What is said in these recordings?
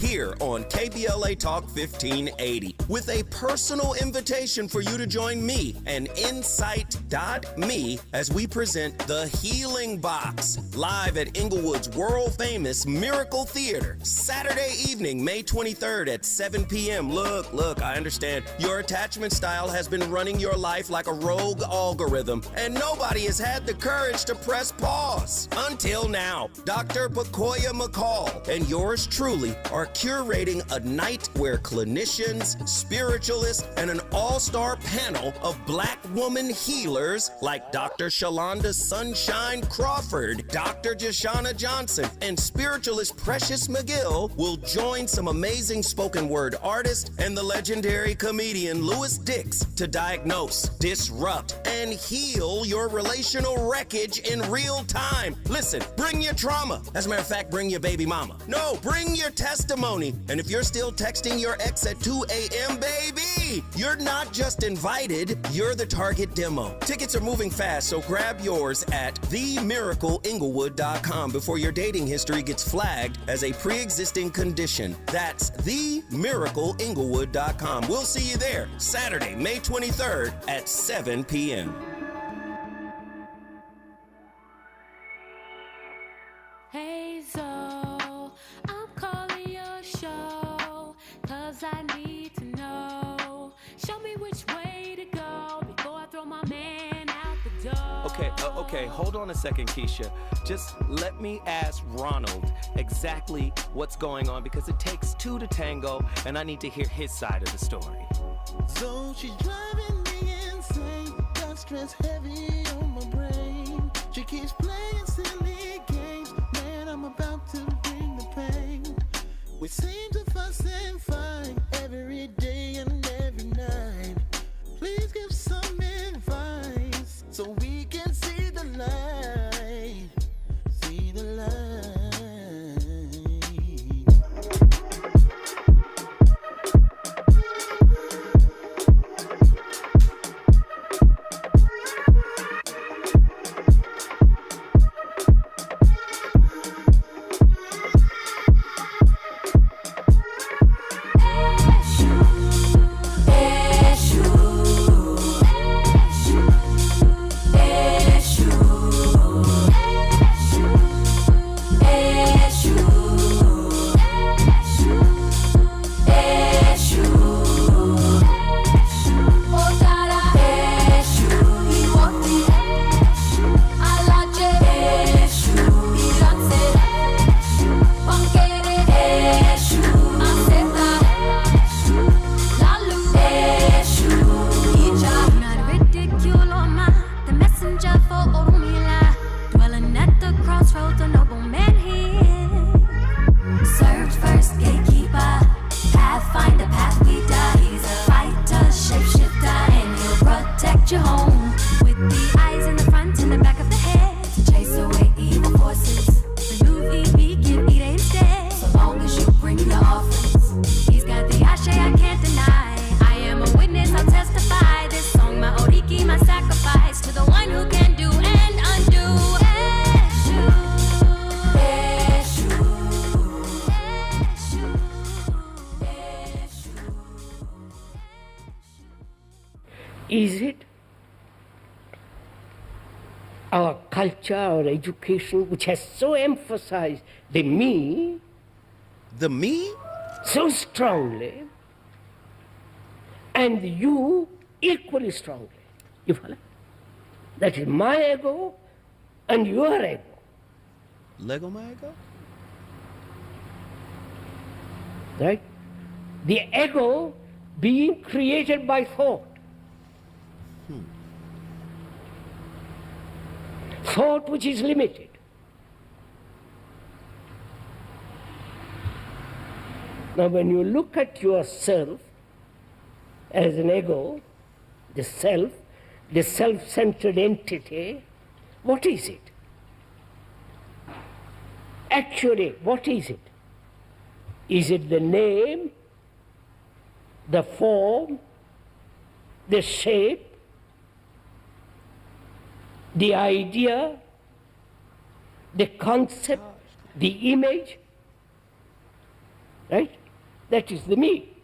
here on KBLA Talk 1580 with a personal invitation for you to join me and Insight.me as we present The Healing Box live at Inglewood's world-famous Miracle Theater, Saturday evening, May 23rd at 7 p.m. Look, I understand your attachment style has been running your life like a rogue algorithm, and nobody has had the courage to press pause. Until now, Dr. Bakoya McCall and yours truly are curating a night where clinicians, spiritualists, and an all-star panel of Black woman healers like Dr. Shalonda Sunshine Crawford, Dr. Jashana Johnson, and spiritualist Precious McGill will join some amazing spoken word artists and the legendary comedian Louis Dix to diagnose, disrupt, and heal your relational wreckage in real time. Listen, bring your trauma. As a matter of fact, bring your baby mama. No, bring your testimony. And if you're still texting your ex at 2 a.m., baby, you're not just invited, you're the target demo. Tickets are moving fast, so grab yours at themiracleinglewood.com before your dating history gets flagged as a pre-existing condition. That's themiracleinglewood.com. We'll see you there Saturday, May 23rd at 7 p.m. Hey, so I'm calling your show, 'cause I need to know. Show me which way to go before I throw my man out the door. Okay, hold on a second, Keisha. Just let me ask Ronald exactly what's going on, because it takes two to tango, and I need to hear his side of the story. So she's driving me insane, got stress heavy on my brain. She keeps playing silly games, man, I'm about to bring the pain. We seem to fuss and fight every day and every night. Please give some advice so we can see the light, see the light. Is it our culture, our education, which has so emphasized the me? The me? So strongly, and you equally strongly. You follow? That is my ego and your ego. Lego my ego? Right? The ego being created by thought. Thought which is limited. Now when you look at yourself as an ego, the self-centered entity, what is it? Actually, what is it? Is it the name, the form, the shape, the idea, the concept, the image? right? That is the me,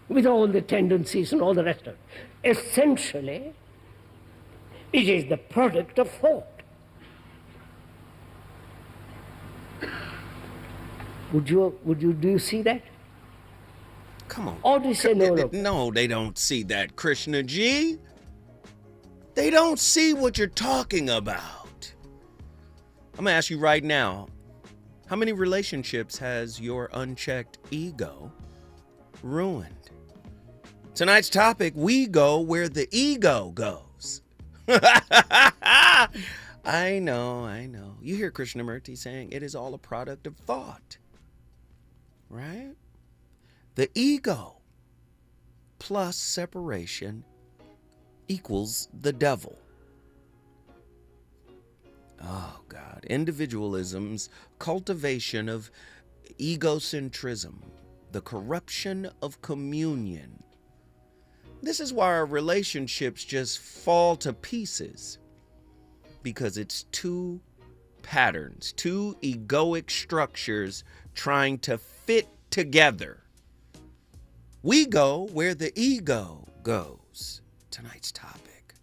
with all the tendencies and all the rest of it. Essentially, it is the product of thought. Do you see that? Come on. Or do you say no? No, they don't see that, Krishna G. They don't see what you're talking about. I'm going to ask you right now, how many relationships has your unchecked ego ruined? Tonight's topic, we go where the ego goes. I know. You hear Krishnamurti saying it is all a product of thought, right? The ego plus separation equals the devil. Oh, God. Individualism's cultivation of egocentrism, the corruption of communion. This is why our relationships just fall to pieces, because it's two patterns, two egoic structures trying to fit together. We go where the ego goes. Tonight's topic.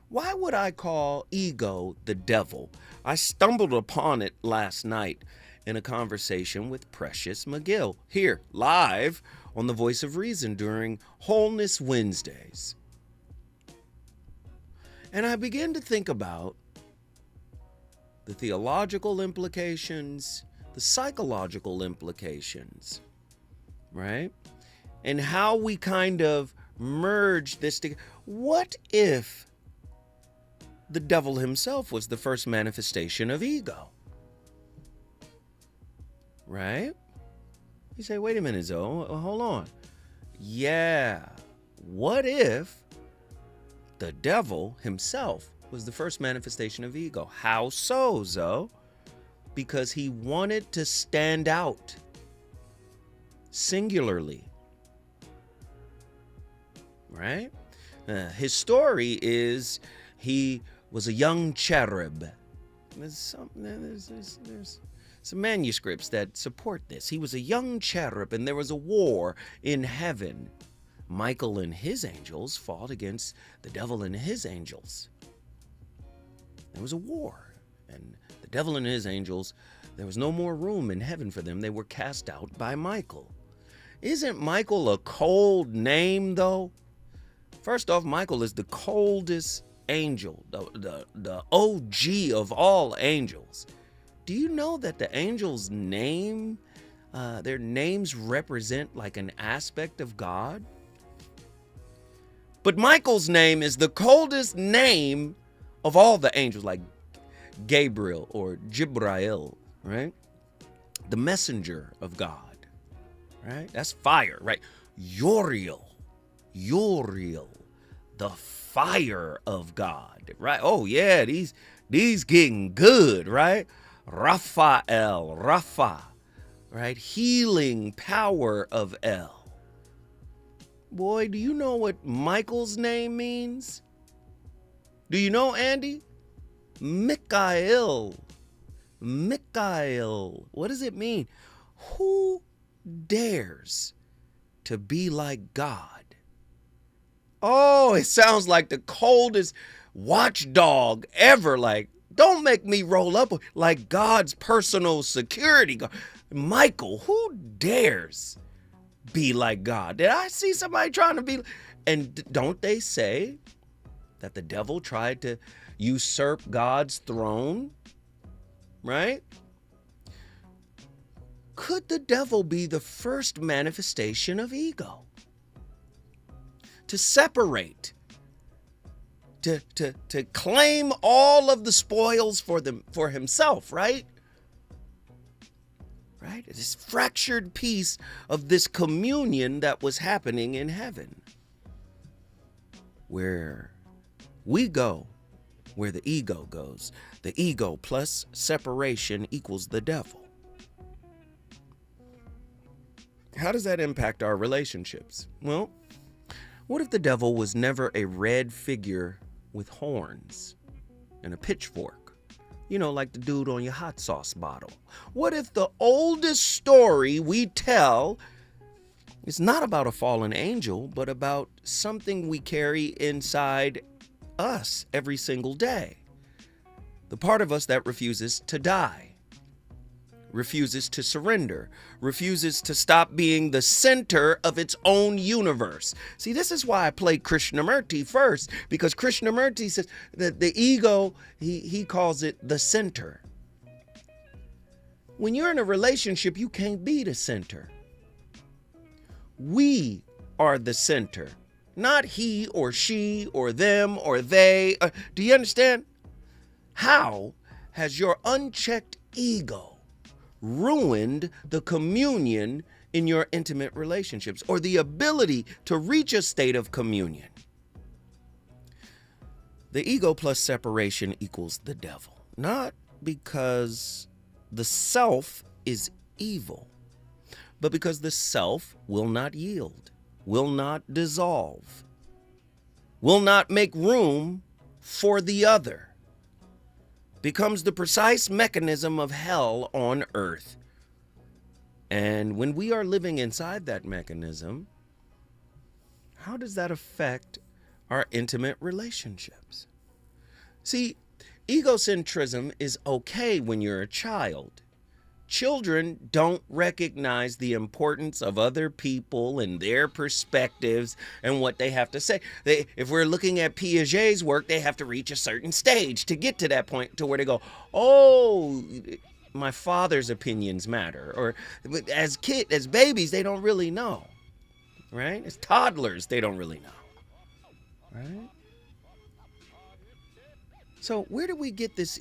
Why would I call ego the devil? I stumbled upon it last night in a conversation with Precious McGill, here, live on the Voice of Reason during Wholeness Wednesdays. And I began to think about the theological implications, the psychological implications, right? And how we kind of merge this together. What if the devil himself was the first manifestation of ego? Right? You say, wait a minute, Zoe, hold on. Yeah. What if the devil himself was the first manifestation of ego? How so, Zoe? Because he wanted to stand out singularly. Right? His story is he was a young cherub. There's some manuscripts that support this. He was a young cherub, and there was a war in heaven. Michael and his angels fought against the devil and his angels. There was a war, and the devil and his angels, there was no more room in heaven for them. They were cast out by Michael. Isn't Michael a cold name, though? First off, Michael is the coldest angel, the OG of all angels. Do you know that the angels' name, their names represent like an aspect of God? But Michael's name is the coldest name of all the angels, like Gabriel or Jibrail, right? The messenger of God, right? That's fire, right? Uriel, the fire of God, right? Oh yeah, these getting good, right? Rapha, right? Healing power of El. Boy, do you know what Michael's name means? Do you know, Andy? Mikael. What does it mean? Who dares to be like God? Oh, it sounds like the coldest watchdog ever. Like, don't make me roll up like God's personal security guard. Michael, who dares be like God? Did I see somebody trying to be? And don't they say that the devil tried to usurp God's throne? Right? Could the devil be the first manifestation of ego? To separate, to claim all of the spoils for himself, right? Right? This fractured piece of this communion that was happening in heaven, where we go where the ego goes. The ego plus separation equals the devil. How does that impact our relationships? Well, what if the devil was never a red figure with horns and a pitchfork You know, like the dude on your hot sauce bottle. What if the oldest story we tell is not about a fallen angel, but about something we carry inside us every single day? The part of us that refuses to die, refuses to surrender, refuses to stop being the center of its own universe. See, this is why I played Krishnamurti first, because Krishnamurti says that the ego, he calls it the center. When you're in a relationship, you can't be the center. We are the center, not he or she or them or they. Do you understand? How has your unchecked ego ruined the communion in your intimate relationships, or the ability to reach a state of communion? The ego plus separation equals the devil, not because the self is evil, but because the self will not yield, will not dissolve, will not make room for the other. Becomes the precise mechanism of hell on earth. And when we are living inside that mechanism, how does that affect our intimate relationships? See, egocentrism is okay when you're a child. Children don't recognize the importance of other people and their perspectives and what they have to say. If we're looking at Piaget's work, they have to reach a certain stage to get to that point to where they go, oh, my father's opinions matter. Or as babies, they don't really know, right? As toddlers, they don't really know, right? So where do we get this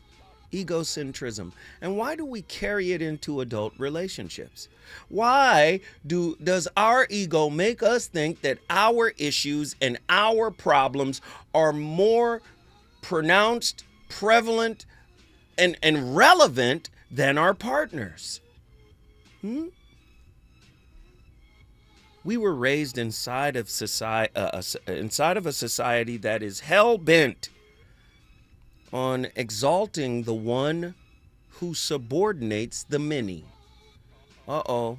egocentrism, and why do we carry it into adult relationships? Why does our ego make us think that our issues and our problems are more pronounced, prevalent, and relevant than our partners? We were raised inside of society, inside of a society that is hell-bent on exalting the one who subordinates the many. The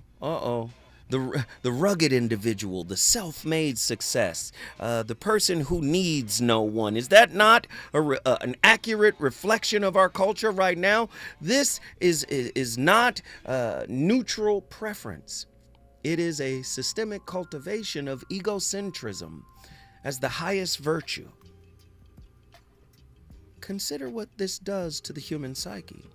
rugged individual, the self-made success, the person who needs no one. Is that not an accurate reflection of our culture right now? This is not neutral preference. It is a systemic cultivation of egocentrism as the highest virtue. Consider what this does to the human psyche.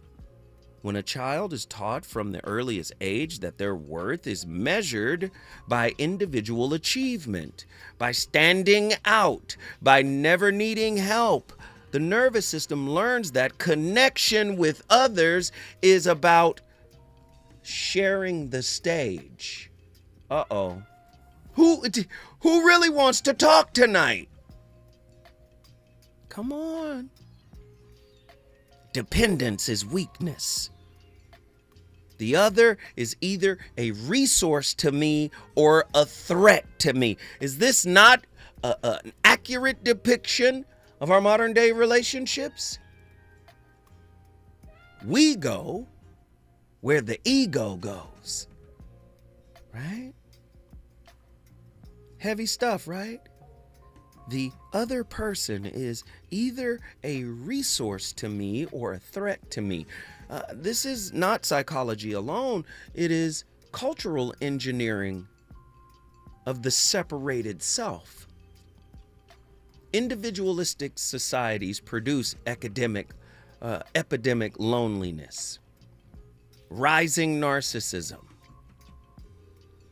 When a child is taught from the earliest age that their worth is measured by individual achievement, by standing out, by never needing help, the nervous system learns that connection with others is about sharing the stage. Who really wants to talk tonight? Come on. Dependence is weakness. The other is either a resource to me or a threat to me. Is this not an accurate depiction of our modern day relationships? We go where the ego goes, right? Heavy stuff, right? The other person is either a resource to me or a threat to me. This is not psychology alone. It is cultural engineering of the separated self. Individualistic societies produce epidemic loneliness, rising narcissism,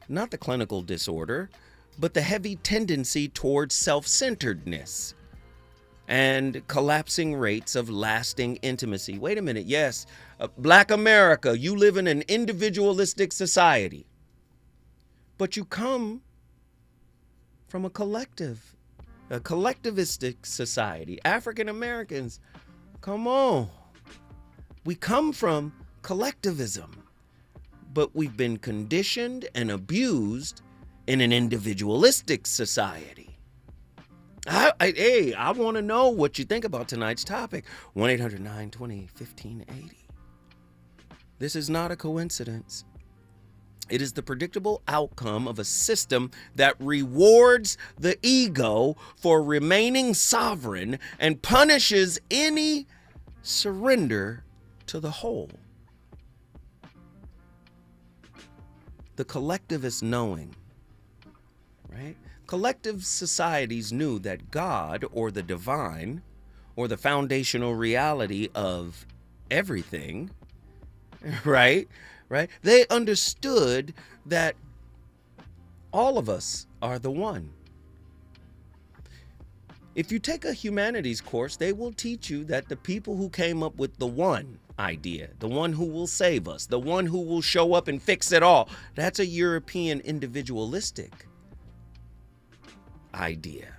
not the clinical disorder, but the heavy tendency towards self-centeredness and collapsing rates of lasting intimacy. Wait a minute, yes, Black America, you live in an individualistic society, but you come from a collectivistic society. African Americans, come on. We come from collectivism, but we've been conditioned and abused in an individualistic society. I want to know what you think about tonight's topic. 1-800-920-1580. This is not a coincidence. It is the predictable outcome of a system that rewards the ego for remaining sovereign and punishes any surrender to the whole. The collectivist knowing, right? Collective societies knew that God, or the divine, or the foundational reality of everything, right? They understood that all of us are the one. If you take a humanities course, they will teach you that the people who came up with the one idea, the one who will save us, the one who will show up and fix it all, that's a European individualistic idea.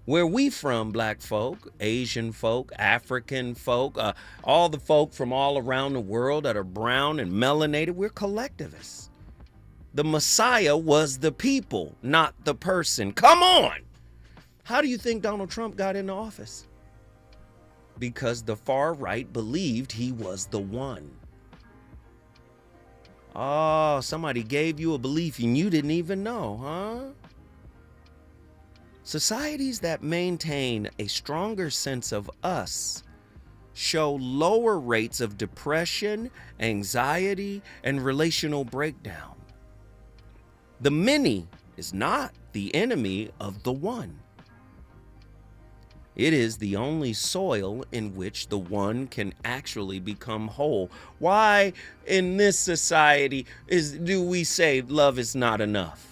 Where we from, black folk, Asian folk, African folk, all the folk from all around the world that are brown and melanated, we're collectivists. The Messiah was the people, not the person. Come on! How do you think Donald Trump got into office? Because the far right believed he was the one. Oh, somebody gave you a belief and you didn't even know, huh? Societies that maintain a stronger sense of us show lower rates of depression, anxiety, and relational breakdown. The many is not the enemy of the one. It is the only soil in which the one can actually become whole. Why in this society do we say love is not enough?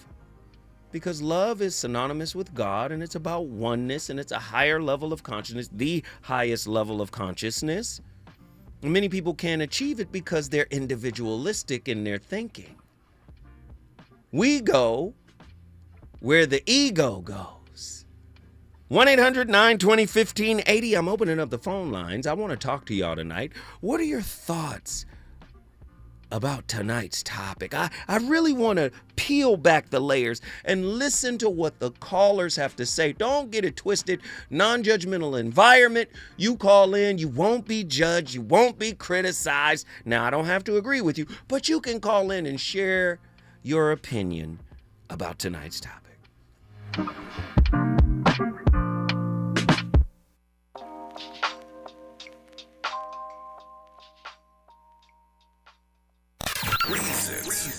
Because love is synonymous with God, and it's about oneness, and it's a higher level of consciousness, the highest level of consciousness. And many people can't achieve it because they're individualistic in their thinking. We go where the ego goes. 1-800-920-1580. I'm opening up the phone lines. I want to talk to y'all tonight. What are your thoughts about tonight's topic? I really want to peel back the layers and listen to what the callers have to say. Don't get it twisted. Non-judgmental environment. You call in, you won't be judged, you won't be criticized. Now, I don't have to agree with you, but you can call in and share your opinion about tonight's topic.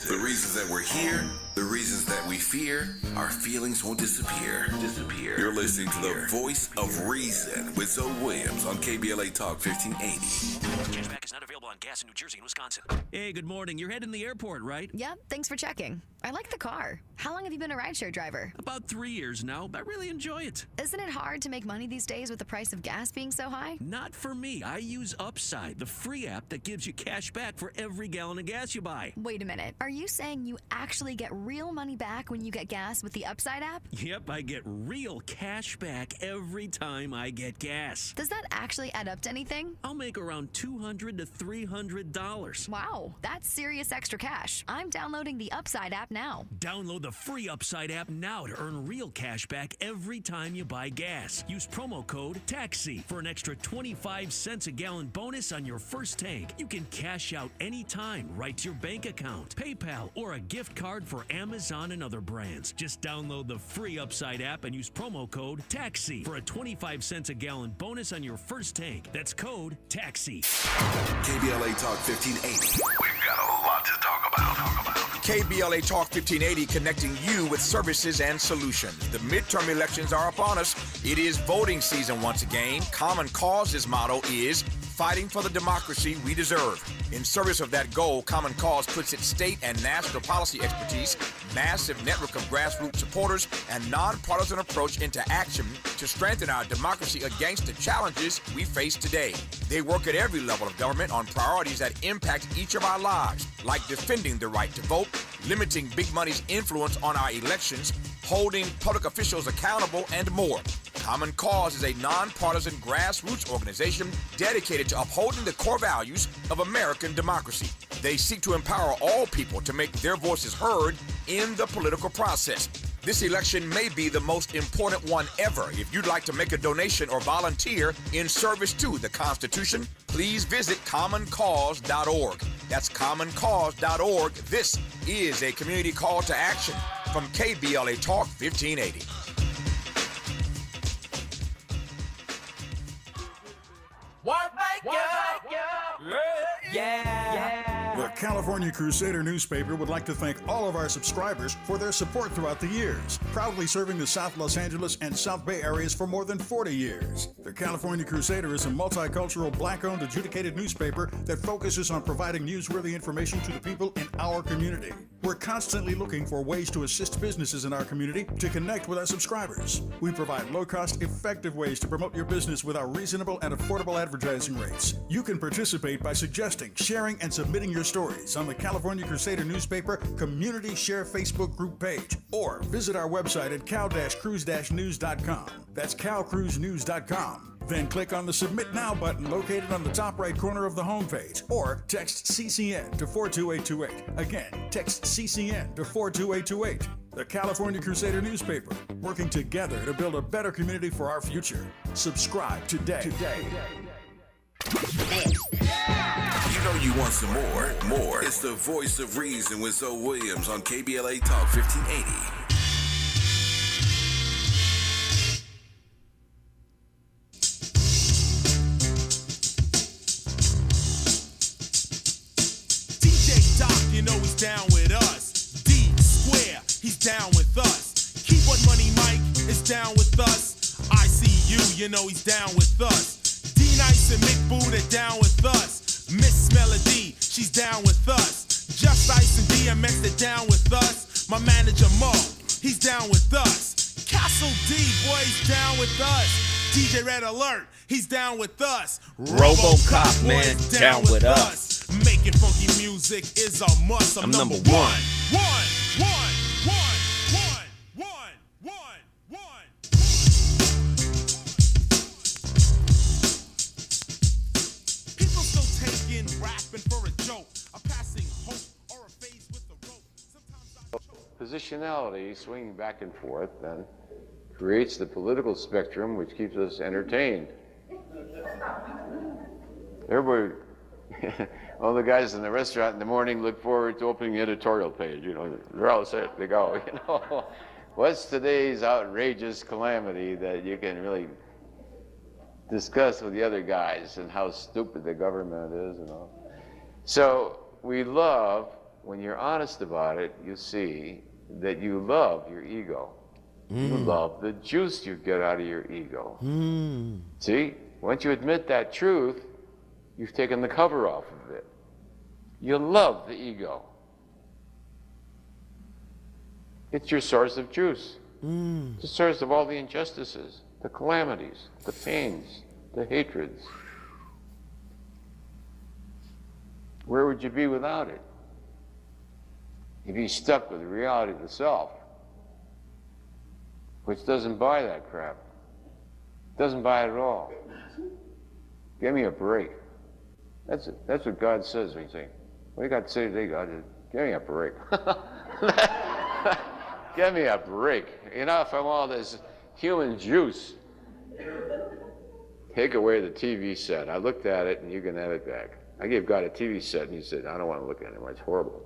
The reasons that we're here, the reasons that we fear, our feelings won't disappear. You're listening to the voice of reason with Zoe Williams on KBLA Talk 1580. Cashback is not available on gas in New Jersey and Wisconsin. Hey, good morning. You're heading to the airport, right? Yep, thanks for checking. I like the car. How long have you been a rideshare driver? About 3 years now. I really enjoy it. Isn't it hard to make money these days with the price of gas being so high? Not for me. I use Upside, the free app that gives you cash back for every gallon of gas you buy. Wait a minute. Are you saying you actually get real money back when you get gas with the Upside app? Yep, I get real cash back every time I get gas. Does that actually add up to anything? I'll make around $200 to $300. Wow, that's serious extra cash. I'm downloading the Upside app now. Download the free Upside app now to earn real cash back every time you buy gas. Use promo code TAXI for an extra 25 cents a gallon bonus on your first tank. You can cash out anytime right to your bank account, PayPal, or a gift card for Amazon and other brands. Just download the free Upside app and use promo code TAXI for a 25 cents a gallon bonus on your first tank. That's code TAXI. KBLA Talk 1580. We've got a lot to talk about. KBLA Talk 1580, connecting you with services and solutions. The midterm elections are upon us. It is voting season once again. Common Cause's motto is fighting for the democracy we deserve. In service of that goal, Common Cause puts its state and national policy expertise, massive network of grassroots supporters, and nonpartisan approach into action to strengthen our democracy against the challenges we face today. They work at every level of government on priorities that impact each of our lives, like defending the right to vote, limiting big money's influence on our elections, holding public officials accountable, and more. Common Cause is a nonpartisan grassroots organization dedicated to upholding the core values of American democracy. They seek to empower all people to make their voices heard in the political process. This election may be the most important one ever. If you'd like to make a donation or volunteer in service to the Constitution, please visit commoncause.org. That's commoncause.org. This is a community call to action from KBLA Talk 1580. The California Crusader newspaper would like to thank all of our subscribers for their support throughout the years, proudly serving the South Los Angeles and South Bay areas for more than 40 years. The California Crusader is a multicultural, black-owned, adjudicated newspaper that focuses on providing newsworthy information to the people in our community. We're constantly looking for ways to assist businesses in our community to connect with our subscribers. We provide low-cost, effective ways to promote your business with our reasonable and affordable advertising rates. You can participate by suggesting, sharing, and submitting your stories on the California Crusader newspaper Community Share Facebook group page, or visit our website at cal-cruise-news.com. That's calcruisenews.com. Then click on the Submit Now button located on the top right corner of the homepage, or text CCN to 42828. Again, text CCN to 42828. The California Crusader newspaper, working together to build a better community for our future. Subscribe today. You know you want some more. It's the voice of reason with Zoe Williams on KBLA Talk 1580. You know he's down with us. D Square, he's down with us. Keyboard Money Mike is down with us. ICU, you know he's down with us. D Nice and Mick Boo, they're down with us. Miss Melody, she's down with us. Just Ice and DMX, they're down with us. My manager Mo, he's down with us. Castle D, boy, he's down with us. DJ Red Alert, he's down with us. RoboCop, man, down with us. Making funky music is a must. I'm number one. People still taking rapping for a joke, a passing hope or a phase with the rope. Positionality, swinging back and forth, then creates the political spectrum which keeps us entertained. Everybody, all the guys in the restaurant in the morning look forward to opening the editorial page. You know, they're all set to go. You know, what's today's outrageous calamity that you can really discuss with the other guys, and how stupid the government is and all. So we love, when you're honest about it, you see that you love your ego. You love the juice you get out of your ego. See, once you admit that truth, you've taken the cover off of it. You love the ego. It's your source of juice. It's the source of all the injustices, the calamities, the pains, the hatreds. Where would you be without it? If you stuck with the reality of the self, which doesn't buy that crap. Doesn't buy it at all. Give me a break. That's what God says when you say, what do you got to say today, God? Give me a break. Give me a break. Enough of all this human juice. Take away the TV set. I looked at it and you can have it back. I gave God a TV set and he said, I don't want to look at it anymore. It's horrible.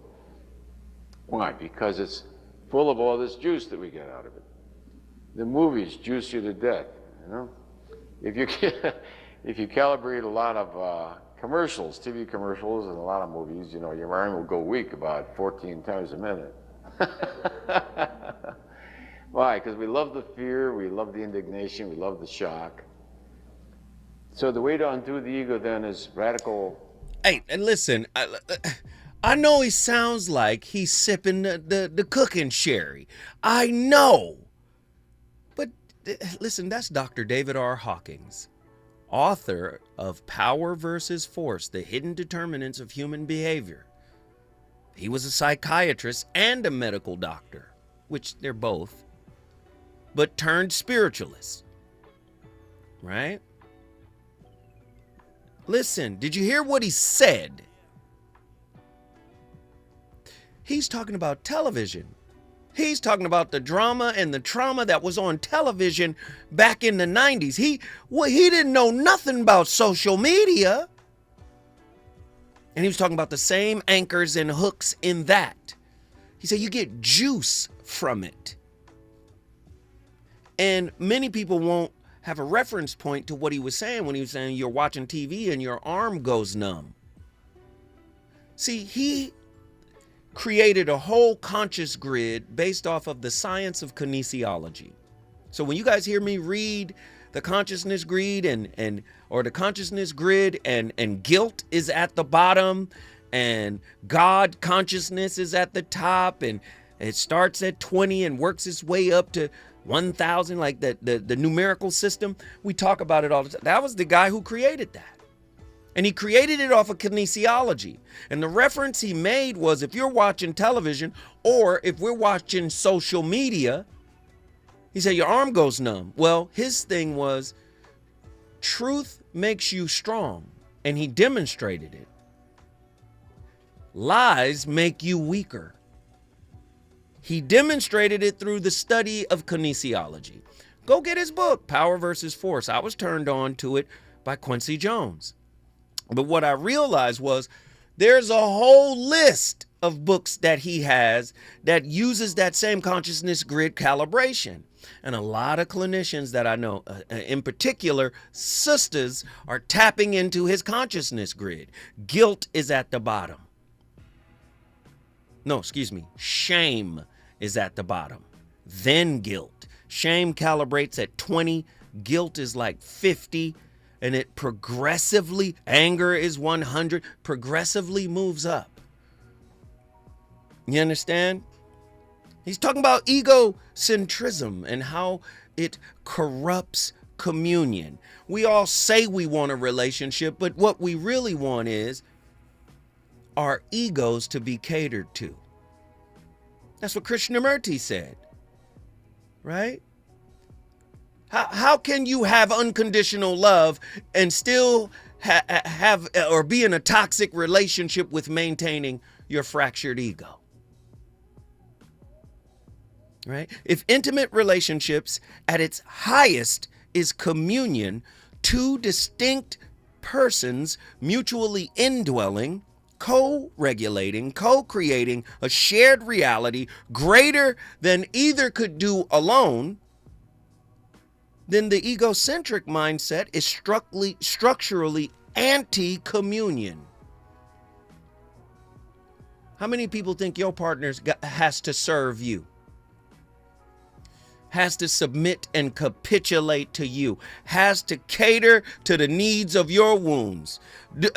Why? Because it's full of all this juice that we get out of it. The movies juice you to death, you know? If you calibrate a lot of commercials, TV commercials, and a lot of movies, you know, your mind will go weak about 14 times a minute. Why? Because we love the fear, we love the indignation, we love the shock. So the way to undo the ego then is radical. Hey, and listen, I know he sounds like he's sipping the cooking sherry. I know. But listen, that's Dr. David R. Hawkins, author of Power versus Force, The Hidden Determinants of Human Behavior. He was a psychiatrist and a medical doctor, which they're both, but turned spiritualist, right? Listen, did you hear what he said? He's talking about television. He's talking about the drama and the trauma that was on television back in the 90s. He didn't know nothing about social media. And he was talking about the same anchors and hooks in that. He said you get juice from it. And many people won't have a reference point to what he was saying when he was saying you're watching TV and your arm goes numb. See, he created a whole conscious grid based off of the science of kinesiology. So when you guys hear me read the consciousness grid or the consciousness grid and guilt is at the bottom and God consciousness is at the top and it starts at 20 and works its way up to 1,000, like the numerical system, we talk about it all the time. That was the guy who created that. And he created it off of kinesiology. And the reference he made was if you're watching television or if we're watching social media, he said your arm goes numb. Well, his thing was truth makes you strong. And he demonstrated it. Lies make you weaker. He demonstrated it through the study of kinesiology. Go get his book, Power versus Force. I was turned on to it by Quincy Jones. But what I realized was there's a whole list of books that he has that uses that same consciousness grid calibration. And a lot of clinicians that I know, in particular, sisters, are tapping into his consciousness grid. Guilt is at the bottom. No, excuse me. Shame is at the bottom. Then guilt. Shame calibrates at 20. Guilt is like 50. And it progressively, anger is 100, progressively moves up. You understand? He's talking about egocentrism and how it corrupts communion. We all say we want a relationship, but what we really want is our egos to be catered to. That's what Krishnamurti said, right? How can you have unconditional love and still have or be in a toxic relationship with maintaining your fractured ego? Right? If intimate relationships at its highest is communion, two distinct persons mutually indwelling, co-regulating, co-creating a shared reality greater than either could do alone, then the egocentric mindset is structurally anti-communion. How many people think your partner has to serve you? Has to submit and capitulate to you? Has to cater to the needs of your wounds? Do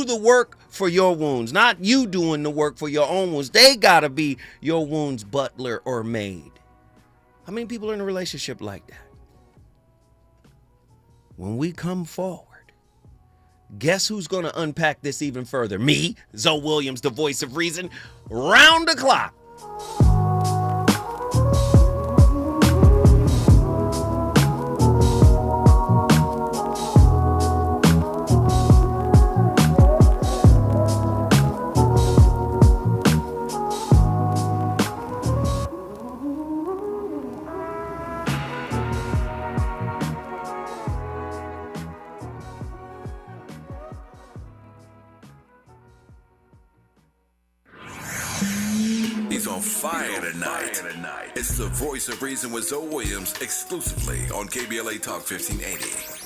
the work for your wounds, not you doing the work for your own wounds. They gotta be your wounds' butler or maid. How many people are in a relationship like that? When we come forward, guess who's going to unpack this even further? Me, Zoe Williams, the voice of reason, round the clock. He's on fire tonight. It's the voice of reason with Zoe Williams exclusively on KBLA Talk 1580.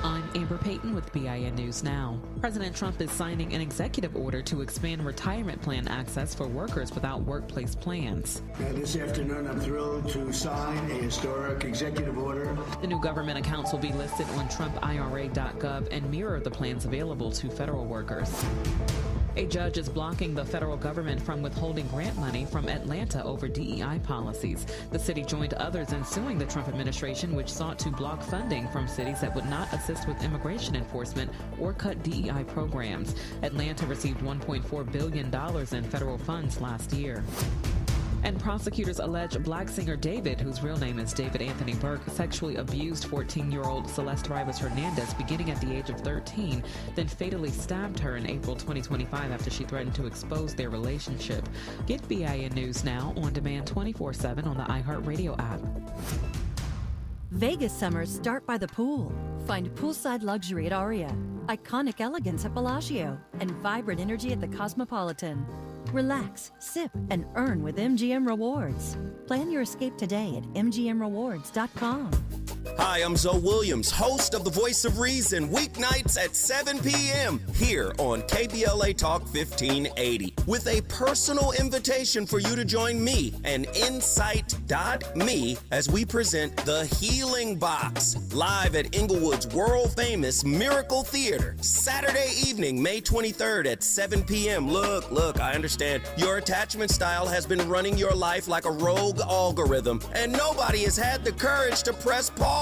I'm Amber Payton with BIN News Now. President Trump is signing an executive order to expand retirement plan access for workers without workplace plans. This afternoon, I'm thrilled to sign a historic executive order. The new government accounts will be listed on TrumpIRA.gov and mirror the plans available to federal workers. A judge is blocking the federal government from withholding grant money from Atlanta over DEI policies. The city joined others in suing the Trump administration, which sought to block funding from cities that would not assist with immigration enforcement or cut DEI programs. Atlanta received $1.4 billion in federal funds last year. And prosecutors allege black singer David, whose real name is David Anthony Burke, sexually abused 14-year-old Celeste Rivas Hernandez beginning at the age of 13, then fatally stabbed her in April 2025 after she threatened to expose their relationship. Get BIN News now on demand 24/7 on the iHeartRadio app. Vegas summers start by the pool. Find poolside luxury at Aria, iconic elegance at Bellagio, and vibrant energy at the Cosmopolitan. Relax, sip, and earn with MGM Rewards. Plan your escape today at mgmrewards.com. Hi, I'm Zoe Williams, host of The Voice of Reason, weeknights at 7 p.m. here on KBLA Talk 1580, with a personal invitation for you to join me and Insight.me as we present The Healing Box, live at Inglewood's world-famous Miracle Theater, Saturday evening, May 23rd at 7 p.m. Look, I understand your attachment style has been running your life like a rogue algorithm, and nobody has had the courage to press pause.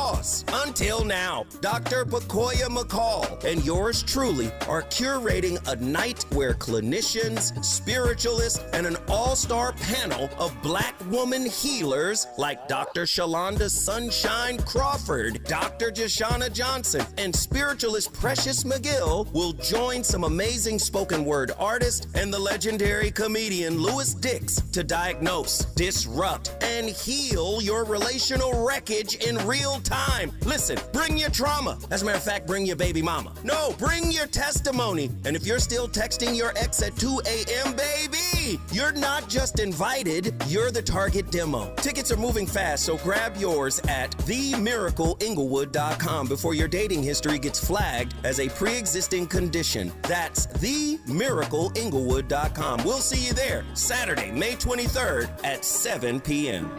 Until now, Dr. Pacoya McCall and yours truly are curating a night where clinicians, spiritualists, and an all-star panel of black woman healers like Dr. Shalonda Sunshine Crawford, Dr. Jashana Johnson, and spiritualist Precious McGill will join some amazing spoken word artists and the legendary comedian Louis Dix to diagnose, disrupt, and heal your relational wreckage in real time. Listen, bring your trauma. As a matter of fact, bring your baby mama. No, bring your testimony. And if you're still texting your ex at 2 a.m., baby, you're not just invited, you're the target demo. Tickets are moving fast, so grab yours at themiracleinglewood.com before your dating history gets flagged as a pre-existing condition. That's themiracleinglewood.com. We'll see you there Saturday, May 23rd at 7 p.m.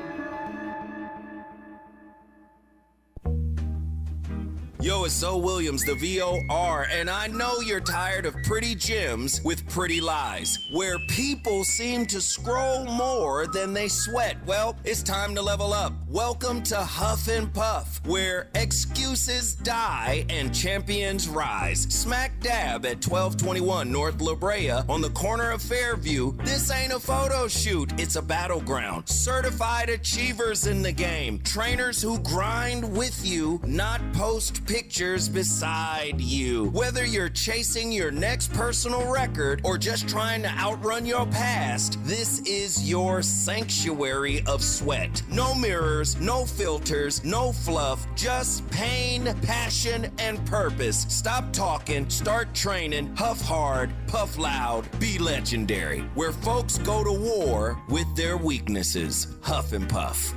Yo, it's Zoe Williams, the VOR, and I know you're tired of pretty gems with pretty lies, where people seem to scroll more than they sweat. Well, it's time to level up. Welcome to Huff and Puff, where excuses die and champions rise. Smack dab at 1221 North La Brea on the corner of Fairview. This ain't a photo shoot, it's a battleground. Certified achievers in the game. Trainers who grind with you, not post pictures beside you. Whether you're chasing your next personal record or just trying to outrun your past, this is your sanctuary of sweat. No mirrors, no filters, no fluff, just pain, passion, and purpose. Stop talking, start training, huff hard, puff loud, be legendary. Where folks go to war with their weaknesses. Huff and Puff.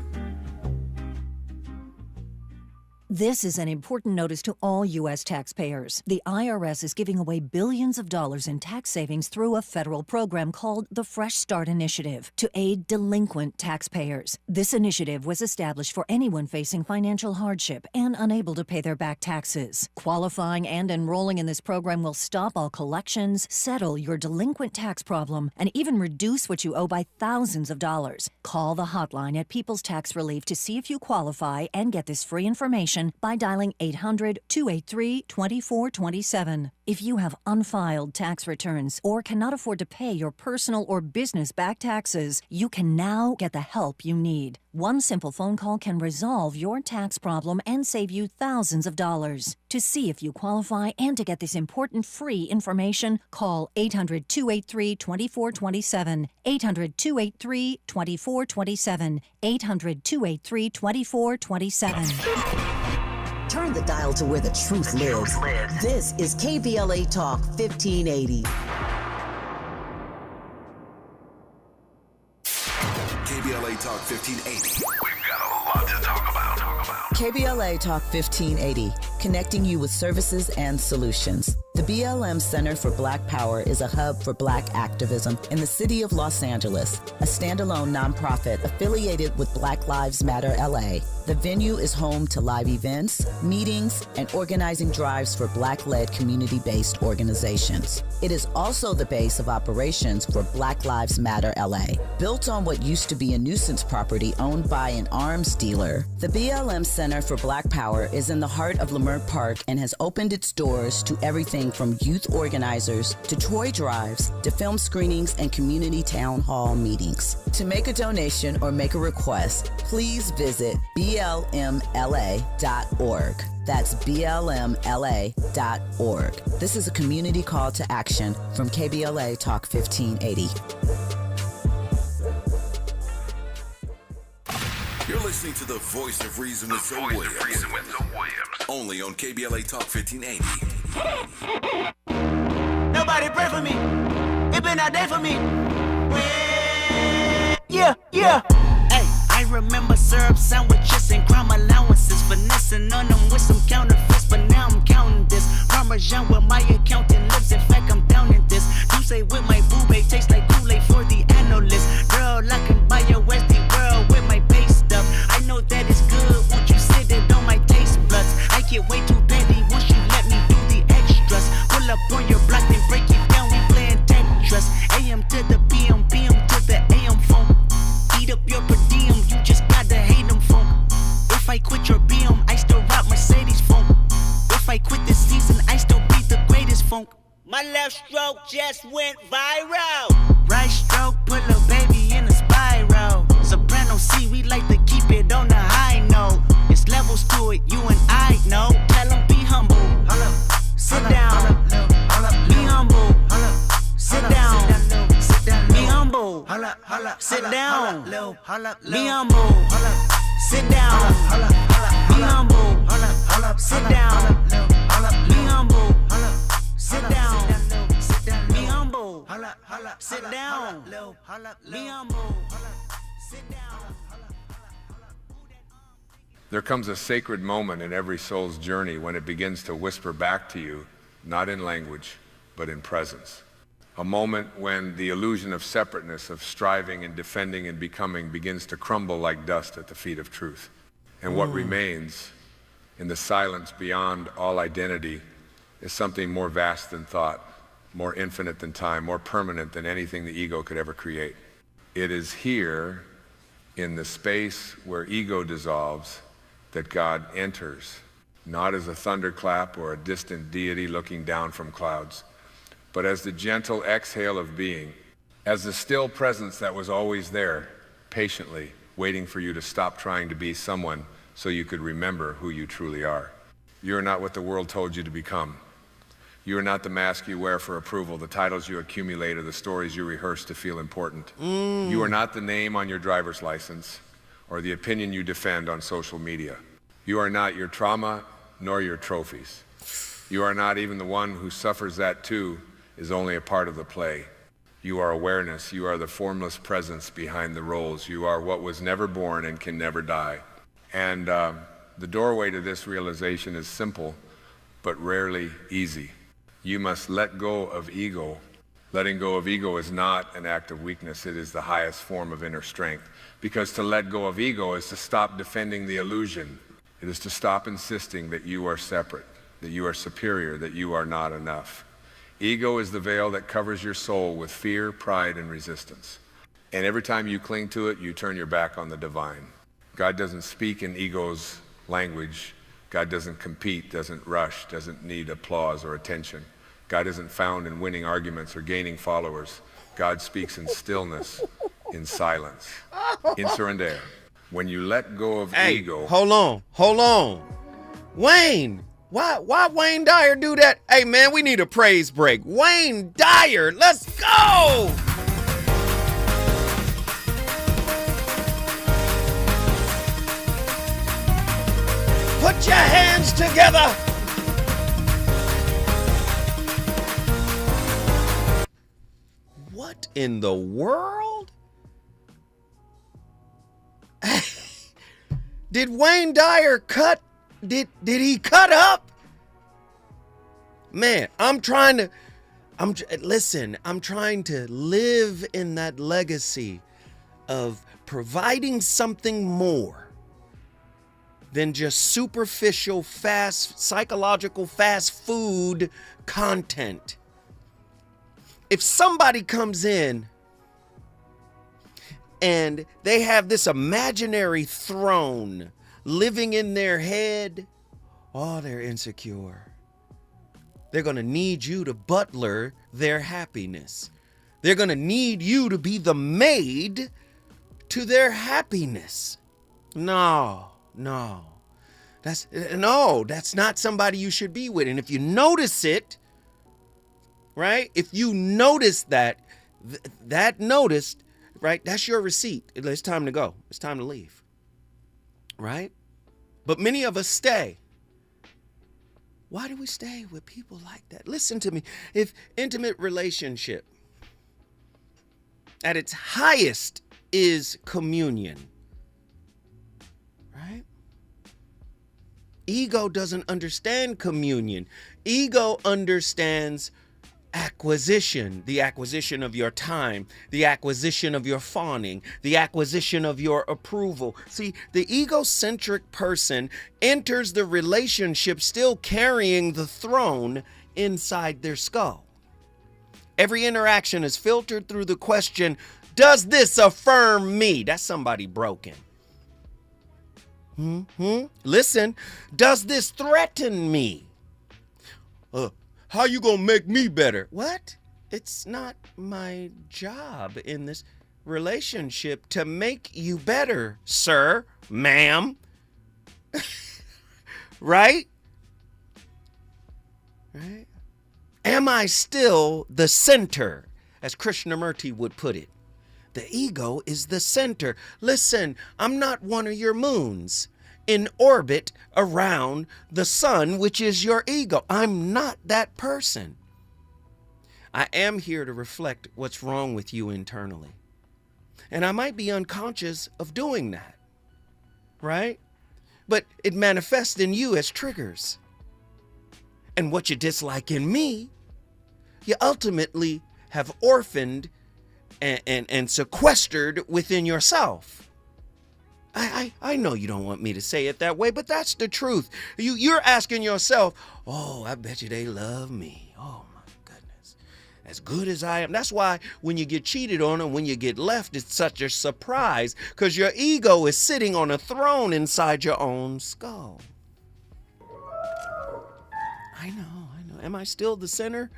This is an important notice to all U.S. taxpayers. The IRS is giving away billions of dollars in tax savings through a federal program called the Fresh Start Initiative to aid delinquent taxpayers. This initiative was established for anyone facing financial hardship and unable to pay their back taxes. Qualifying and enrolling in this program will stop all collections, settle your delinquent tax problem, and even reduce what you owe by thousands of dollars. Call the hotline at People's Tax Relief to see if you qualify and get this free information by dialing 800-283-2427. If you have unfiled tax returns or cannot afford to pay your personal or business back taxes, you can now get the help you need. One simple phone call can resolve your tax problem and save you thousands of dollars. To see if you qualify and to get this important free information, call 800-283-2427, 800-283-2427, 800-283-2427. Turn the dial to where the truth lives. This is KBLA Talk 1580. KBLA Talk 1580. We've got a lot to talk about. KBLA Talk 1580, connecting you with services and solutions. The BLM Center for Black Power is a hub for Black activism in the city of Los Angeles, a standalone nonprofit affiliated with Black Lives Matter LA. The venue is home to live events, meetings, and organizing drives for Black-led community-based organizations. It is also the base of operations for Black Lives Matter LA. Built on what used to be a nuisance property owned by an arms dealer, the BLM Center for Black Power is in the heart of La Commerce Park and has opened its doors to everything from youth organizers to toy drives to film screenings and community town hall meetings. To make a donation or make a request, please visit blmla.org. That's blmla.org. This is a community call to action from KBLA Talk 1580. You're listening to the Voice of Reason with Zoe Williams. Only on KBLA Talk 1580. Nobody pray for me. It been a day for me. Yeah. Hey, I remember syrup sandwiches and crime allowances, finessing on them with some counterfeits, but now I'm counting this. Parmesan with my accountant lips. In fact, I'm down in this. You say with my boo babe tastes like Kool-Aid for the analyst. Girl, I can buy your Westie world with my base stuff. I know that it's good. Won't you sit it on my taste buds? I get way too petty once you let me do the extras. Pull up on your block and break it down. We playing Tetris. AM to the PM, PM to the AM phone. Eat up your per diem. You just gotta hate them phone. If I quit your BM, I still rock Mercedes phone. If I quit this season, I still be the greatest funk. My left stroke just went viral. Right stroke put a baby in a spiral. Soprano C, we like to keep it on the high note. It's levels to it, you and I know. Tell them be humble. Sit down. Be humble. Sit down. Be humble. Sit down. Be humble. Sit down. Be humble. Sit down. Be humble. Sit down. Be humble. Sit down. Be humble. Sit down. There comes a sacred moment in every soul's journey when it begins to whisper back to you, not in language, but in presence. A moment when the illusion of separateness, of striving and defending and becoming begins to crumble like dust at the feet of truth. And what remains in the silence beyond all identity is something more vast than thought, more infinite than time, more permanent than anything the ego could ever create. It is here, in the space where ego dissolves, that God enters, not as a thunderclap or a distant deity looking down from clouds, but as the gentle exhale of being, as the still presence that was always there, patiently waiting for you to stop trying to be someone so you could remember who you truly are. You are not what the world told you to become. You are not the mask you wear for approval, the titles you accumulate, or the stories you rehearse to feel important. You are not the name on your driver's license or the opinion you defend on social media. You are not your trauma nor your trophies. You are not even the one who suffers that too is only a part of the play. You are awareness. You are the formless presence behind the roles. You are what was never born and can never die. And the doorway to this realization is simple, but rarely easy. You must let go of ego. Letting go of ego is not an act of weakness. It is the highest form of inner strength. Because to let go of ego is to stop defending the illusion. It is to stop insisting that you are separate, that you are superior, that you are not enough. Ego is the veil that covers your soul with fear, pride, and resistance. And every time you cling to it, you turn your back on the divine. God doesn't speak in ego's language. God doesn't compete, doesn't rush, doesn't need applause or attention. God isn't found in winning arguments or gaining followers. God speaks in stillness, in silence, in surrender. When you let go of ego... Hold on. Wayne, why Wayne Dyer do that? Hey, man, we need a praise break. Wayne Dyer, let's go! Put your hands together. What in the world? Did Wayne Dyer cut? Did he cut up? Man, I'm trying to live in that legacy of providing something more than just superficial, psychological fast food content. If somebody comes in and they have this imaginary throne living in their head, Oh, they're insecure. They're going to need you to butler their happiness. They're going to need you to be the maid to their happiness. No. That's not somebody you should be with. And if you notice it, right? If you notice that noticed, right? That's your receipt. It's time to go. It's time to leave. Right? But many of us stay. Why do we stay with people like that? Listen to me. If intimate relationship at its highest is communion, right? Ego doesn't understand communion. Ego understands acquisition, the acquisition of your time, the acquisition of your fawning, the acquisition of your approval. See, the egocentric person enters the relationship still carrying the throne inside their skull. Every interaction is filtered through the question, does this affirm me? That's somebody broken. Listen, does this threaten me? How you gonna make me better? What? It's not my job in this relationship to make you better, sir, ma'am. Right? Am I still the center, as Krishnamurti would put it? The ego is the center. Listen, I'm not one of your moons in orbit around the sun, which is your ego. I'm not that person. I am here to reflect what's wrong with you internally. And I might be unconscious of doing that, right? But it manifests in you as triggers. And what you dislike in me, you ultimately have orphaned and sequestered within yourself. I know you don't want me to say it that way, but that's the truth. You're asking yourself, oh, I bet you they love me. Oh, my goodness. As good as I am. That's why when you get cheated on and when you get left, it's such a surprise because your ego is sitting on a throne inside your own skull. I know. Am I still the center?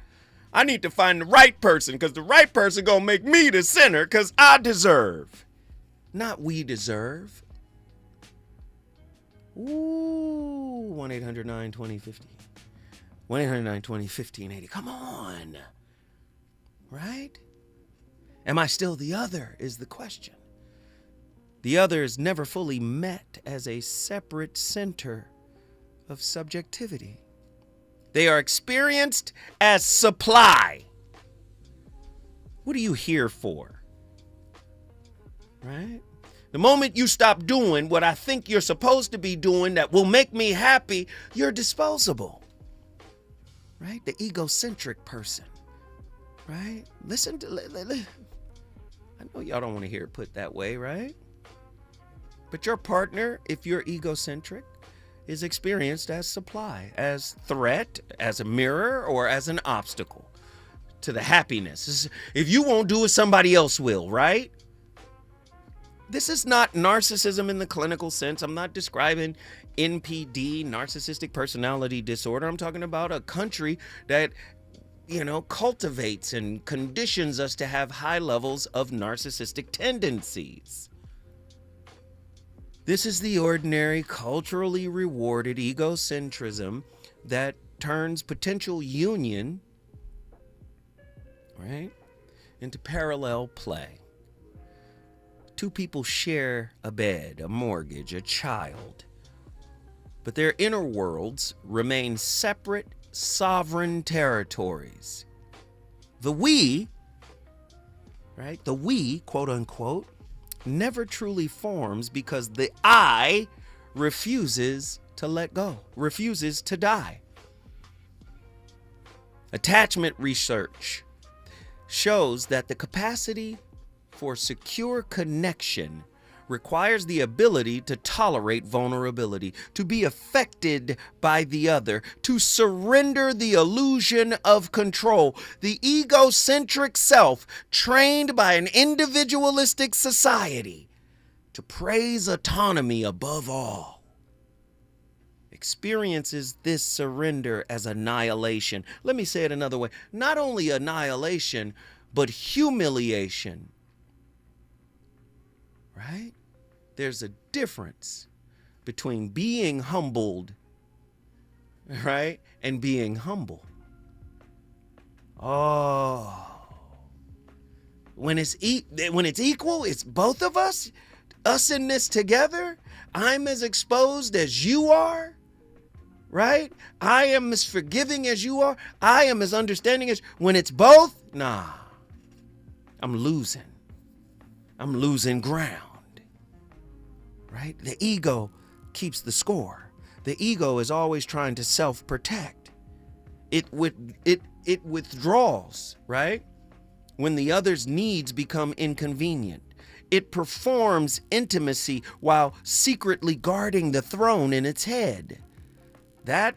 I need to find the right person because the right person gonna make me the center because I deserve. Not we deserve. Ooh, 1-800-920-50. 1-800-920-1580. Come on. Right? Am I still the other is the question. The other is never fully met as a separate center of subjectivity. They are experienced as supply. What are you here for? Right? The moment you stop doing what I think you're supposed to be doing that will make me happy, you're disposable. Right? The egocentric person. Right? Listen to... I know y'all don't want to hear it put that way, right? But your partner, if you're egocentric, is experienced as supply, as threat, as a mirror, or as an obstacle to the happiness. If you won't do it, somebody else will, right? This is not narcissism in the clinical sense. I'm not describing NPD, narcissistic personality disorder. I'm talking about a country that, cultivates and conditions us to have high levels of narcissistic tendencies. This is the ordinary, culturally rewarded egocentrism that turns potential union, right, into parallel play. Two people share a bed, a mortgage, a child, but their inner worlds remain separate, sovereign territories. The we, right, the we, quote unquote, never truly forms because the I refuses to let go, refuses to die. Attachment research shows that the capacity for secure connection requires the ability to tolerate vulnerability, to be affected by the other, to surrender the illusion of control. The egocentric self, trained by an individualistic society to praise autonomy above all, experiences this surrender as annihilation. Let me say it another way. Not only annihilation, but humiliation. Right? There's a difference between being humbled, right, and being humble. Oh. When it's equal, it's both of us in this together. I'm as exposed as you are, right? I am as forgiving as you are. I am as understanding as, when it's both, nah, I'm losing ground, right? The ego keeps the score. The ego is always trying to self-protect. It withdraws, right? When the other's needs become inconvenient. It performs intimacy while secretly guarding the throne in its head. That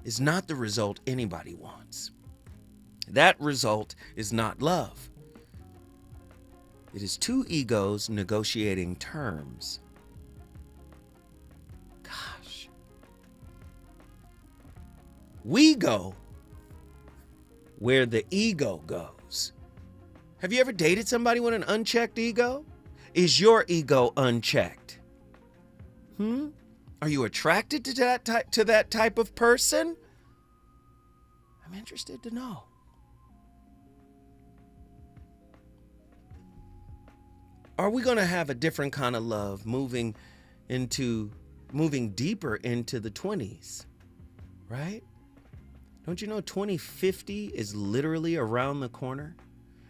is not the result anybody wants. That result is not love. It is two egos negotiating terms. Gosh. We go where the ego goes. Have you ever dated somebody with an unchecked ego? Is your ego unchecked? Are you attracted to that type of person? I'm interested to know. Are we going to have a different kind of love moving deeper into the 20s? Right? Don't you know 2050 is literally around the corner?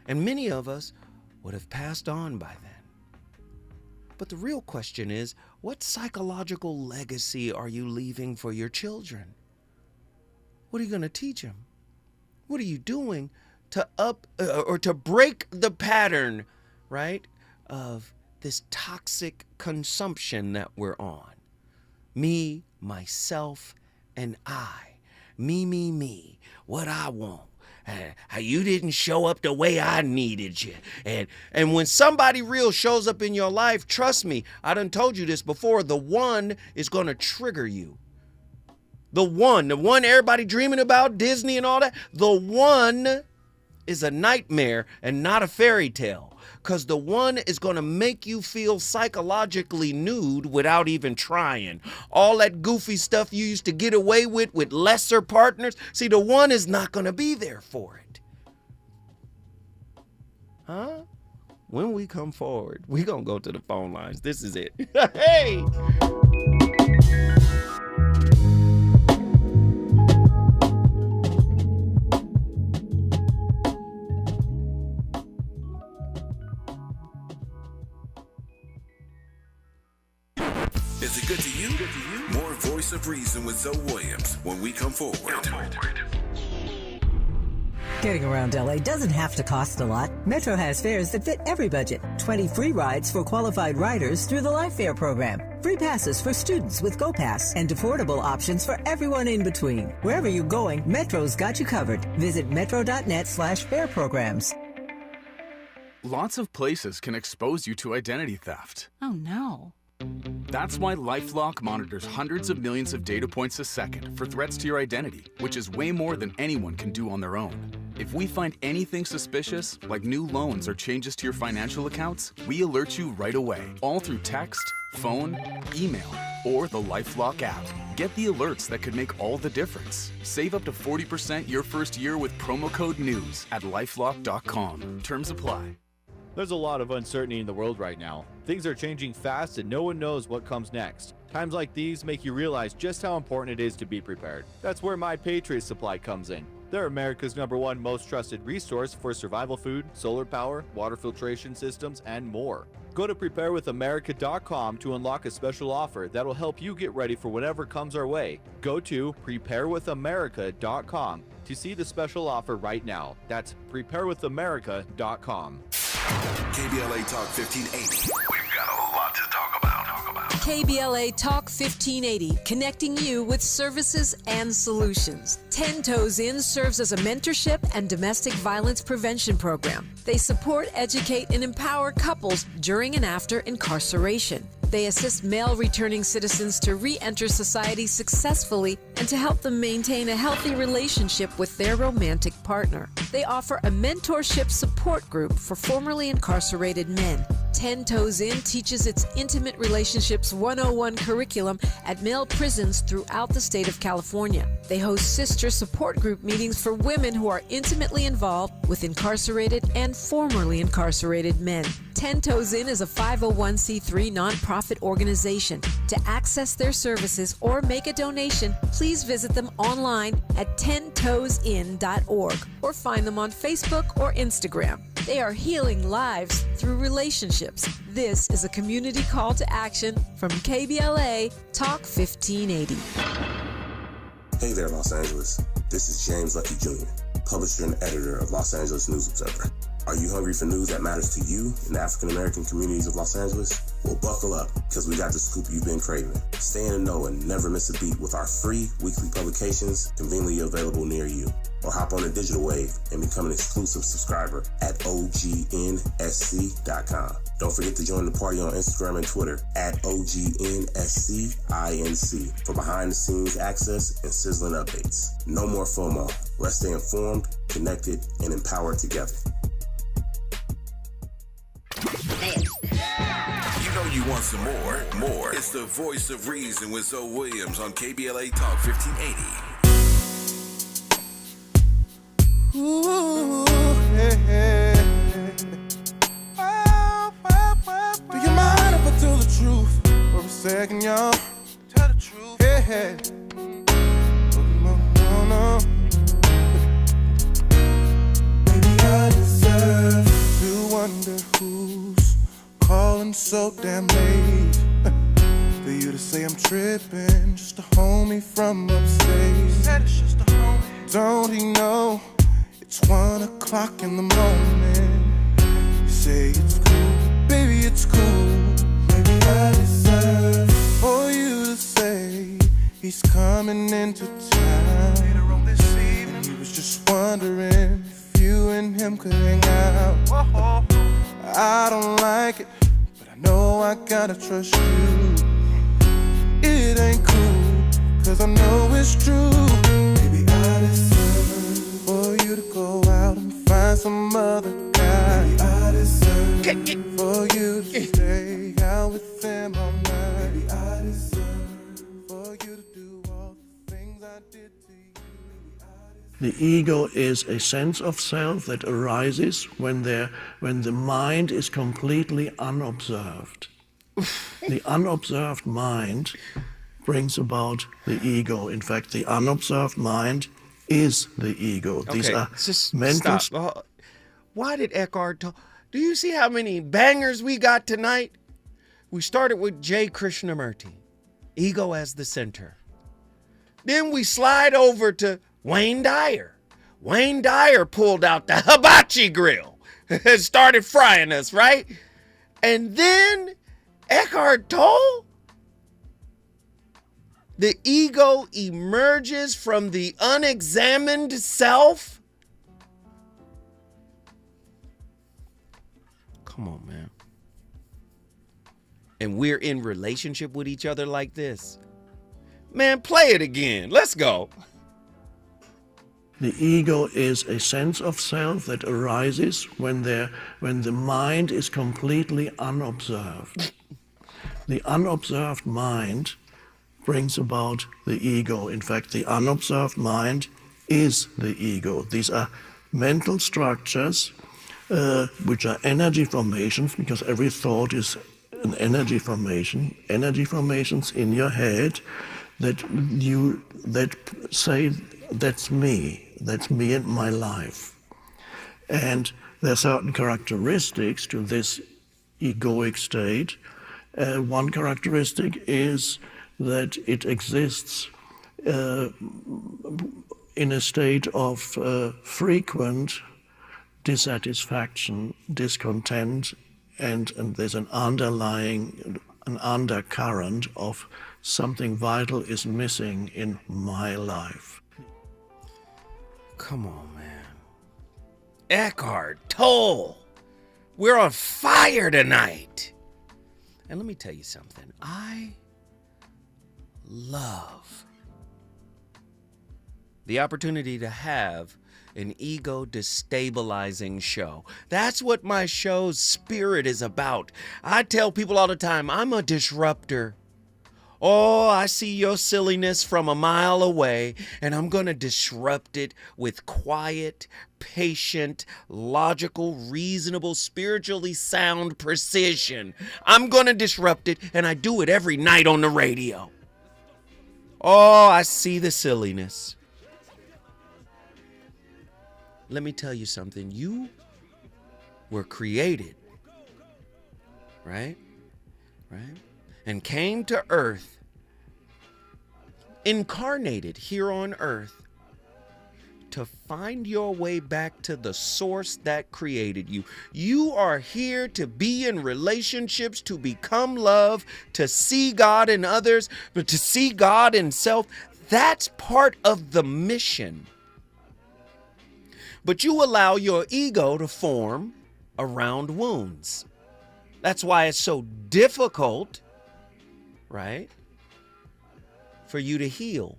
And many of us would have passed on by then. But the real question is, what psychological legacy are you leaving for your children? What are you going to teach them? What are you doing to break the pattern, right, of this toxic consumption that we're on? Me, myself, and I. Me, what I want. How you didn't show up the way I needed you. And when somebody real shows up in your life, trust me, I done told you this before, the one is going to trigger you. The one everybody dreaming about, Disney and all that, the one is a nightmare and not a fairy tale. Because the one is going to make you feel psychologically nude without even trying. All that goofy stuff you used to get away with lesser partners. See, the one is not going to be there for it. Huh? When we come forward, we're going to go to the phone lines. This is it. Hey! Is it good to you? More Voice of Reason with Zoe Williams when we come forward. Getting around LA doesn't have to cost a lot. Metro has fares that fit every budget. 20 free rides for qualified riders through the Life Fare program. Free passes for students with GoPass and affordable options for everyone in between. Wherever you're going, Metro's got you covered. Visit metro.net/fare programs. Lots of places can expose you to identity theft. Oh no. That's why LifeLock monitors hundreds of millions of data points a second for threats to your identity, which is way more than anyone can do on their own. If we find anything suspicious, like new loans or changes to your financial accounts, we alert you right away, all through text, phone, email, or the LifeLock app. Get the alerts that could make all the difference. Save up to 40% your first year with promo code NEWS at LifeLock.com. Terms apply. There's a lot of uncertainty in the world right now. Things are changing fast and no one knows what comes next. Times like these make you realize just how important it is to be prepared. That's where My Patriot Supply comes in. They're America's #1 most trusted resource for survival food, solar power, water filtration systems, and more. Go to preparewithamerica.com to unlock a special offer that'll help you get ready for whatever comes our way. Go to preparewithamerica.com to see the special offer right now. That's preparewithamerica.com. KBLA Talk 1580. We've got a lot to talk about. KBLA Talk 1580, connecting you with services and solutions. 10 Toes In serves as a mentorship and domestic violence prevention program. They support, educate, and empower couples during and after incarceration. They assist male returning citizens to re-enter society successfully and to help them maintain a healthy relationship with their romantic partner. They offer a mentorship support group for formerly incarcerated men. 10 Toes In teaches its Intimate Relationships 101 curriculum at male prisons throughout the state of California. They host sister support group meetings for women who are intimately involved with incarcerated and formerly incarcerated men. 10 Toes In is a 501c3 nonprofit organization. To access their services or make a donation, please visit them online at 10toesin.org or find them on Facebook or Instagram. They are healing lives through relationships. This is a community call to action from KBLA Talk 1580. Hey there, Los Angeles. This is James Lucky Jr., publisher and editor of Los Angeles News Observer. Are you hungry for news that matters to you in the African-American communities of Los Angeles? Well, buckle up, because we got the scoop you've been craving. Stay in the know and never miss a beat with our free weekly publications conveniently available near you. Or hop on the digital wave and become an exclusive subscriber at OGNSC.com. Don't forget to join the party on Instagram and Twitter at OGNSCINC for behind-the-scenes access and sizzling updates. No more FOMO. Let's stay informed, connected, and empowered together. You know you want some more. It's the voice of reason with Zoe Williams on KBLA Talk 1580. Ooh, yeah. Do you mind if I tell the truth for a second, y'all? Tell the truth. Yeah. No. Maybe I deserve to wonder who's calling so damn late. For you to say I'm tripping, just a homie from upstate. Said it's just a homie. Don't he know it's 1 o'clock in the morning? You say it's cool, baby, it's cool. Maybe I deserve for you to say he's coming into town. Later on this evening, and he was just wondering if you and him could hang out. Whoa. I don't like it, but I know I gotta trust you. It ain't cool, cause I know it's true. Maybe I deserve for you to go out and find some other guy. Maybe I deserve for you to stay out with them all night. Maybe I deserve for you to do all the things I did to you. The ego is a sense of self that arises when the mind is completely unobserved. The unobserved mind brings about the ego. In fact, the unobserved mind is the ego. Okay, These are just mental. stop. Why did Eckhart talk? Do you see how many bangers we got tonight? We started with J. Krishnamurti, ego as the center. Then we slide over to Wayne Dyer. Wayne Dyer pulled out the hibachi grill and started frying us, right? And then Eckhart Tolle, the ego emerges from the unexamined self. Come on, man. And we're in relationship with each other like this. Man, play it again. Let's go. The ego is a sense of self that arises when the mind is completely unobserved. The unobserved mind brings about the ego. In fact, the unobserved mind is the ego. These are mental structures which are energy formations, because every thought is an energy formation. Energy formations in your head that say, that's me and my life. And there are certain characteristics to this egoic state. One characteristic is that it exists in a state of frequent dissatisfaction, discontent, and there's an underlying an undercurrent of something vital is missing in my life. Come on, man. Eckhart Tolle, we're on fire tonight. And let me tell you something. I love the opportunity to have an ego destabilizing show. That's what my show's spirit is about. I tell people all the time, I'm a disruptor. Oh, I see your silliness from a mile away, and I'm going to disrupt it with quiet, patient, logical, reasonable, spiritually sound precision. I'm going to disrupt it, and I do it every night on the radio. Oh, I see the silliness. Let me tell you something. You were created, right? Right? And came to earth, incarnated here on earth, to find your way back to the source that created you. You are here to be in relationships, to become love, to see God in others, but to see God in self. That's part of the mission. But you allow your ego to form around wounds. That's why it's so difficult, right, for you to heal,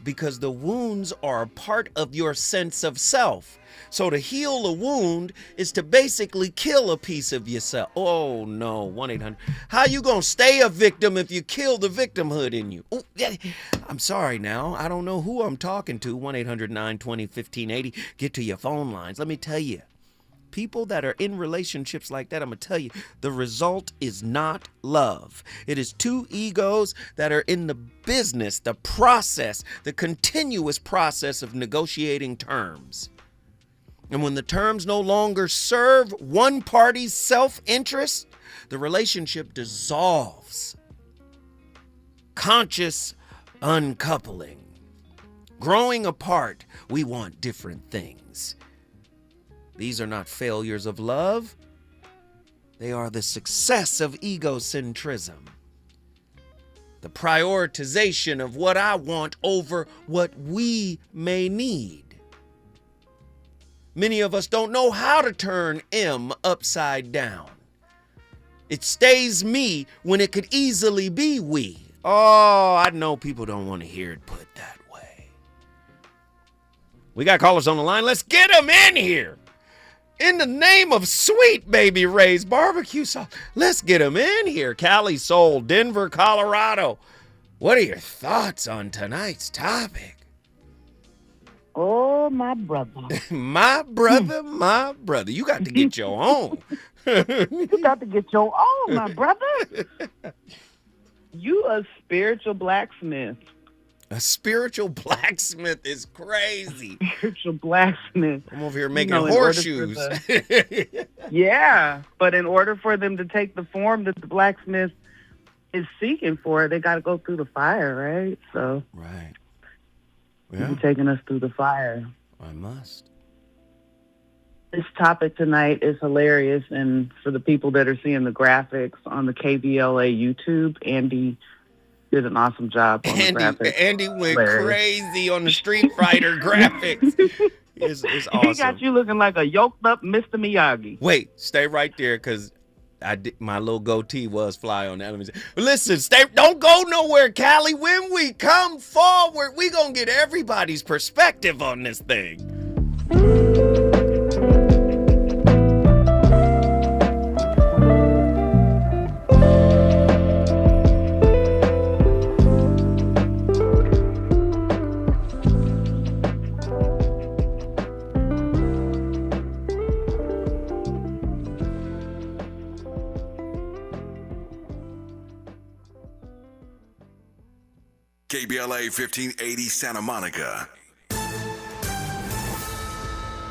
because the wounds are a part of your sense of self. So to heal a wound is to basically kill a piece of yourself. Oh no, 1-800. How you gonna stay a victim if you kill the victimhood in you? Ooh, I'm sorry now. I don't know who I'm talking to. 1-800-920-1580. Get to your phone lines. Let me tell you. People that are in relationships like that, I'm going to tell you, the result is not love. It is two egos that are in the business, the process, the continuous process of negotiating terms. And when the terms no longer serve one party's self-interest, the relationship dissolves. Conscious uncoupling. Growing apart, we want different things. These are not failures of love. They are the success of egocentrism. The prioritization of what I want over what we may need. Many of us don't know how to turn M upside down. It stays me when it could easily be we. Oh, I know people don't want to hear it put that way. We got callers on the line. Let's get them in here. In the name of Sweet Baby Ray's barbecue sauce, let's get them in here. Cali Soul, Denver, Colorado. What are your thoughts on tonight's topic? Oh, my brother. My brother. You got to get your own. You got to get your own, my brother. You a spiritual blacksmith. A spiritual blacksmith is crazy. Spiritual blacksmith. I'm over here making horseshoes. Yeah, but in order for them to take the form that the blacksmith is seeking for, they got to go through the fire, right? So, right. Yeah. You're taking us through the fire. I must. This topic tonight is hilarious, and for the people that are seeing the graphics on the KBLA YouTube, Andy did an awesome job on the graphics. Andy went crazy on the Street Fighter graphics. It's awesome. He got you looking like a yoked up Mr. Miyagi. Wait, stay right there, because my little goatee was fly on that. Let me say, listen, don't go nowhere, Callie. When we come forward, we gonna get everybody's perspective on this thing. KBLA 1580 Santa Monica.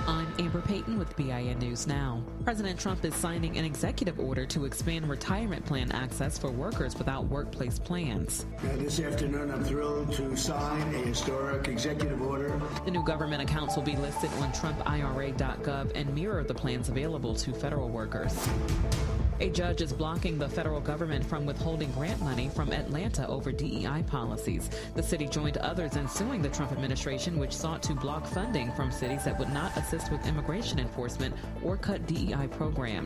I'm Amber Payton with BIN News Now. President Trump is signing an executive order to expand retirement plan access for workers without workplace plans. This afternoon, I'm thrilled to sign a historic executive order. The new government accounts will be listed on TrumpIRA.gov and mirror the plans available to federal workers. A judge is blocking the federal government from withholding grant money from Atlanta over DEI policies. The city joined others in suing the Trump administration, which sought to block funding from cities that would not assist with immigration enforcement or cut DEI programs.